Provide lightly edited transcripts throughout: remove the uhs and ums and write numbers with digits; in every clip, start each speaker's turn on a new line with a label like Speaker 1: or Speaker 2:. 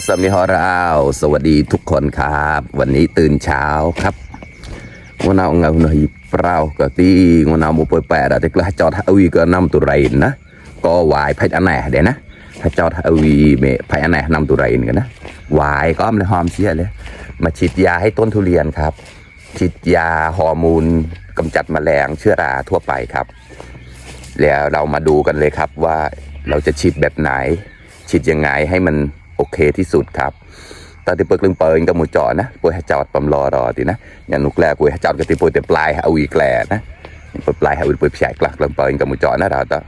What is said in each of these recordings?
Speaker 1: สามีฮอเราสวัสดีทุกคนครับวันนี้ตื่นเช้าครับวันเอาเงาหน่อยเปล่าก็ตีวันเอาโมเปิดแปดแต่กล้าจอดเอาวีก็นำตัวไรนะก็วายพายอันไหนเดี๋ยวนะถ้าจอดเอาวีเมพายอันไหนนำตัวไรกันนะวายก็ไม่หอมเสียเลยมาฉีดยาให้ต้นทุเรียนครับฉีดยาฮอร์โมนกำจัดแมลงเชื้อราทั่วไปครับแล้วเรามาดูกันเลยครับว่าเราจะฉีดแบบไหนฉีดยังไงให้มันโอเคที่สุดครับตอนที่เปิดเรื่องเปิดกับหมูจอนะปวยจอดปั๊มรอทีนะอย่างนุกแรกปวยจอดกับที่ปวยแต่ปลายเอาอีกแกลนะปลายเอาอีกปวยใหญ่กลักเรื่องเปิดกับหมูจอนะเราต้อง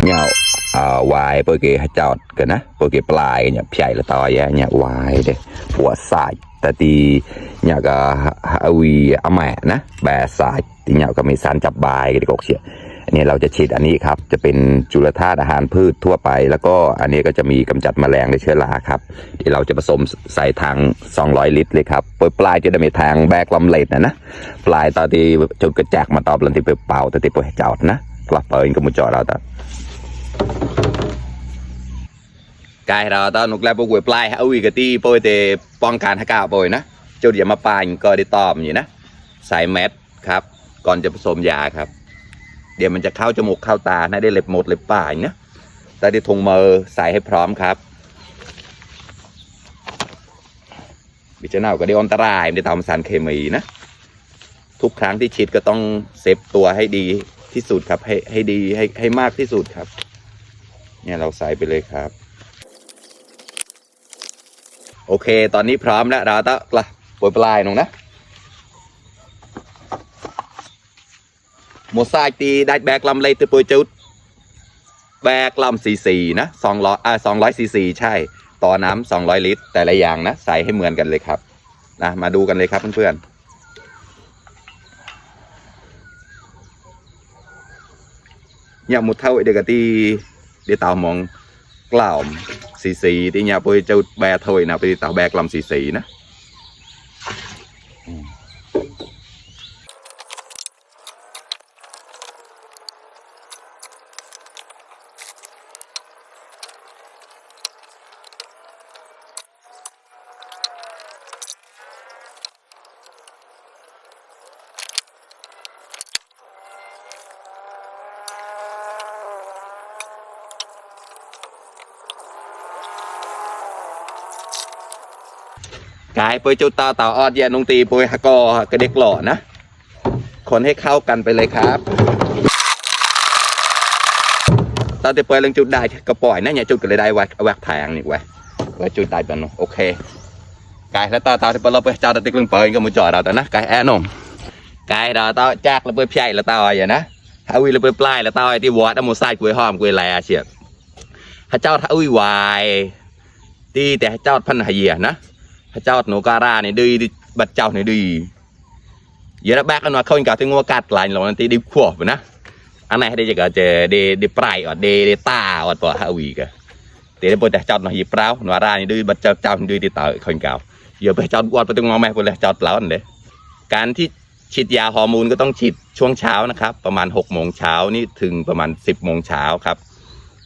Speaker 1: เนี่ยวายปวยเกจอดกันนะปวยเกปลายเนี่ยใหญ่ละต่อยเนี่ยวายเด็หัวสายแต่ตีเนี่ยก็เอาวีเอาแม่นะแบสายตีเนี่ยก็มีสารจับบายกกเสียอันนี้เราจะฉีดอันนี้ครับจะเป็นจุลธาตุอาหารพืชทั่วไปแล้วก็อันนี้ก็จะมีกำจัดแมลงในเชื้อราครับที่เราจะผสมใส่ทาง200 ลิตรเลยครับปลายจะได้มีทางแบกลำเล็ดนะปลายตอนที่จุดกระแจกมาตอบลันที่เป่าแต่ที่ปล่อยจอดนะกลับเปิดกับมุจจอเราต่อกายเราตอนนุกแล้วพวกปลายเอาวีกตีโปรยเตป้องกันให้กาวโปรยนะจุดอย่ามาปานก็ได้ตอมอยู่นะใส่แมสครับก่อนจะผสมยาครับเดี๋ยวมันจะเข้าจมูกเข้าตาได้เล็บหมดเล็บป่ายนะแต่ได้ถุงมือใส่ให้พร้อมครับบิจนาก็ได้อันตรายได้ทำสารเคมีนะทุกครั้งที่ฉีดก็ต้องเซฟตัวให้ดีที่สุดครับให้ดีให้มากที่สุดครับเนี่ยเราใส่ไปเลยครับโอเคตอนนี้พร้อมแล้วเราต้องปล่อยปลายลงนะหมดสายตีได้แบกลำเลยตัวปล่อยจุดแบกลำ44นะ200 ซีซีใช่ต่อน้ำ200 ลิตรแต่ละอย่างนะใส่ให้เหมือนกันเลยครับนะมาดูกันเลยครับเพื่อนๆเนี่ยหมดเท่าเด็กตีเดี๋ยวตามองกล่าวสีที่เนี่ยไปเจ้าแบร์ถอยนะไปต่อแบกลำสีนะกายไปจุดต่อออดแย่นงตีไปหักกระเด็กหล่อนะคนให้เข้ากันไปเลยครับตอนที่ไปเรื่องจุดได้ก็ปล่อยนะอย่าจุดกันเลยได้แหวกแทงนี่ไว้จุดได้ปะน้องโอเคกายแล้วต่อที่เราไปจอดติดเรื่องเปิดก็มาจอดเราแต่นะกายแอนงกายเราต่อแจกเราไปใหญ่เราต่ออย่างนะถ้าวิเราไปปลายเราต่อที่วัดเอาหมูไส้กุยหอมกุยแหล่เฉียดถ้าเจ้าถ้าวิวายตีแต่เจ้าพันหายนะพระเจ้าหนูการาเนี่ยดีบัดเจ้าเนี่ยดีเยอะแบกกันว่าเขาอิงกับที่งัวกัดหลายหลอนที่ดีขวบนะอันไหนได้จะก็จะดีปลายอ่ะดีตาอ่ะตัวฮาวีกันแต่ได้พอแต่เจ้าหน่อยเปล่าหนูการาเนี่ยดีบัดเจ้าดีที่ต่อเขาอิงกับเยอะไปเจ้าวัดไปตรงงอแม่คนเลยเจ้าเปล่าอันเด้การที่ฉีดยาฮอร์โมนก็ต้องฉีดช่วงเช้านะครับประมาณ6 โมงเช้านี่ถึงประมาณ10 โมงเช้าครับ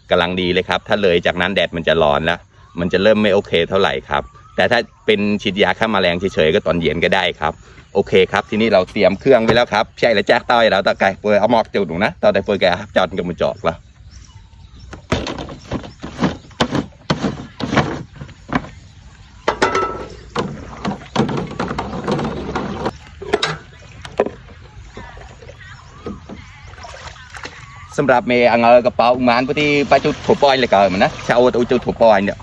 Speaker 1: กำลังดีเลยครับถ้าเลยจากนั้นแดดมันจะร้อนแล้วมันจะเริ่มไม่โอเคเท่าไหร่ครับแต่ถ้าเป็นฉีดยาฆ่าแมลงเฉยๆก็ตอนเย็นก็ได้ครับโอเคครับทีนี้เราเตรียมเครื่องไว้แล้วครับใช่แล้วแจ๊กต้อยแล้วตะไก่เปิดเอาหมอกจุดหนูนะตอนแต่เปิดแกจอดกับมือจอกแล้วสำหรับเมย์เอากระเป๋ามันพอดีไปจุดถั่วปอยเลยเกิดมันนะชาวตัวจุดถั่วปอยเนี่ย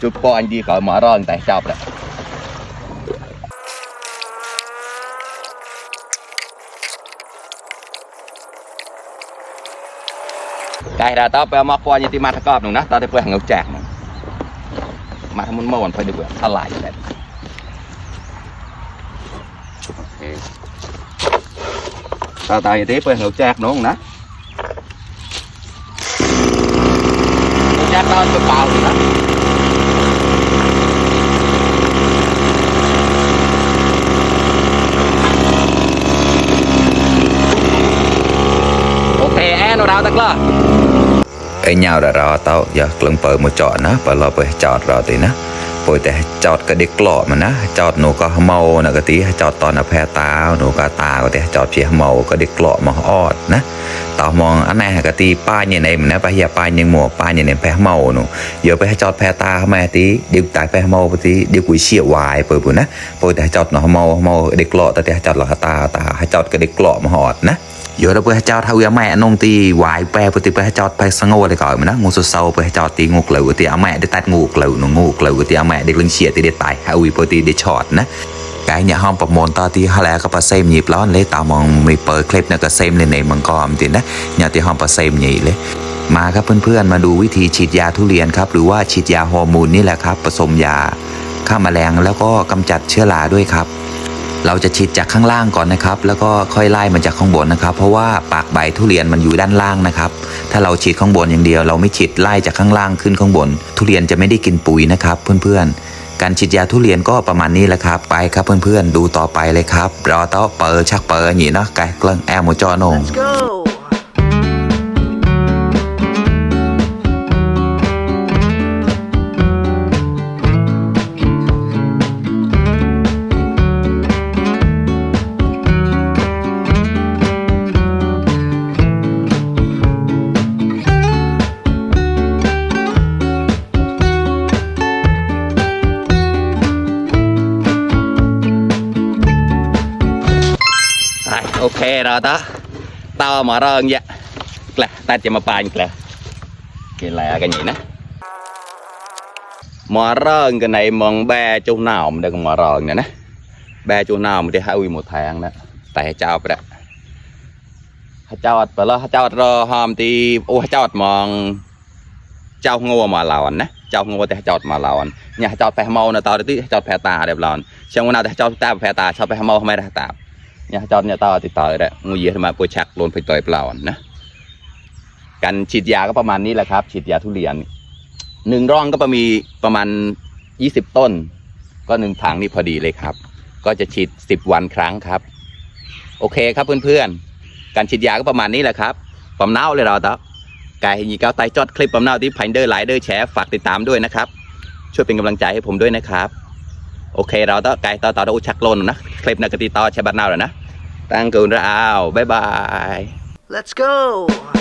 Speaker 1: จุดปอยดีเกิดหมอร้อนแต่ชอบแหละกายเราต้องไปเอามาปอยที่มาทกอบหนูนะตอนที่เพื่อนเงาแจกหนูมาทำมันม่วนไปดูเบื่อทลายเลยตอนที่เพื่อนเงาแจกหนูนะแจกตอนเปล่าๆนะ
Speaker 2: cái nhau đã rõ tao giờ lần bờ một chọn nó bờ lo bờ chọt rồi thì nó bồiแต่จอดก็เด็กหล่อมันนะจอดหนูก็เมานะก็ตีจอดตอนน่ะแพ้ตาหนูก็ตาก็แต่จอดเพียเมาก็เด็กหล่อมาออดนะต่อมองอันไหนก็ตีป้ายเนี่ยในมันนะไปอย่าป้ายยังหมวกป้ายเนี่ยในแพ้เมาหนูเดี๋ยวไปให้จอดแพ้ตาเข้ามาตีเดี๋ยวตายแพ้เมาไปตีเดี๋ยวกุยเชี่ยววายเปิดปุ่นนะปแต่จอดหนูเมาเด็กหล่อแต่จอดหลักตาให้จอดก็เด็กหล่อมาออดนะเดี๋ยวเราไปให้จอดเท่าแม่นงตีวายแปรปฏิไปให้จอดไปสงบเลยก่อนมันนะงูสุดเศร้าไปให้จอดตีงูเหลวตีเอาแม่ได้ตัดงูเหลวหนูงูเหลวตีเอาแม่เด็กเลี้ยงเฉียดตีได้ตายให้วิปตีได้ช็อตนะcái nhàห้องประมวลตอนที่ฮาแล้วก็ประเซมหยิบล้อนเลยตามองมีเปิดคลิปเนี่ยก็เซมเลยในมังกรตินะnhàที่ห้องประเซมหยิบเลยมาครับเพื่อนๆมาดูวิธีฉีดยาทุเรียนครับหรือว่าฉีดยาฮอร์โมนนี่แหละครับผสมยาฆ่าแมลงแล้วก็กำจัดเชื้อราด้วยครับเราจะฉีดจากข้างล่างก่อนนะครับแล้วก็ค่อยไล่มาจากข้างบนนะครับเพราะว่าปากใบทุเรียนมันอยู่ด้านล่างนะครับถ้าเราฉีดข้างบนอย่างเดียวเราไม่ฉีดไล่จากข้างล่างขึ้นข้างบนทุเรียนจะไม่ได้กินปุ๋ยนะครับเพื่อนๆการฉีดยาทุเรียนก็ประมาณนี้แหละครับไปครับเพื่อนๆดูต่อไปเลยครับรอต่อเปิดชักเปิดอย่างนี้เนาะไก่กลังแอลโมจอนง
Speaker 1: โอเคเราต่อมาเริ่มเนี่ยแกละตัดจะมาปานแกละกินอะไรกันอย่างนี้นะมาเริ่มกันในมองแบจูหนาวมันได้กันมาเริ่มเนี่ยนะแบจูหนาวมันได้ให้หมดแทงนะแต่เจ้าไปละเจ้าไปแล้วเจ้ารอหอมตีโอ้เจ้ามองเจ้างัวมาเหล่านะเจ้างัวแต่เจ้ามาเหล่าเนี่ยเจ้าแพ้เมานะตอนที่เจ้าแพ้ตาเรียบร้อยเช่นวันนั้นแต่เจ้าตาแพ้ตาเจ้าแพ้เมาไม่ได้ตาเนี่ยจอดเนี่ยต่อติดต่อเลยงูเยอะมาปวดชักลนไปต่อยเปล่านะการฉีดยาก็ประมาณนี้แหละครับฉีดยาทุเรียน1 ร่องก็ประมาณ20 ต้นก็1 ถังนี่พอดีเลยครับก็จะฉีด10 วันครั้งครับโอเคครับเพื่อนๆการฉีดยาก็ประมาณนี้แหละครับปั๊มเน่าเลยเราต่อไก่ยีเก้าไตจอดคลิปปั๊มเน่าที่พันเดอร์ไลเดอร์แชร์ฝากติดตามด้วยนะครับช่วยเป็นกำลังใจให้ผมด้วยนะครับโอเคเราต่อไก่ต่อชักลนนะคลิปนักตีต่อใช้บัตรเน่าเลยนะตั้งกูนเราบ๊ายบาย
Speaker 3: Let's go!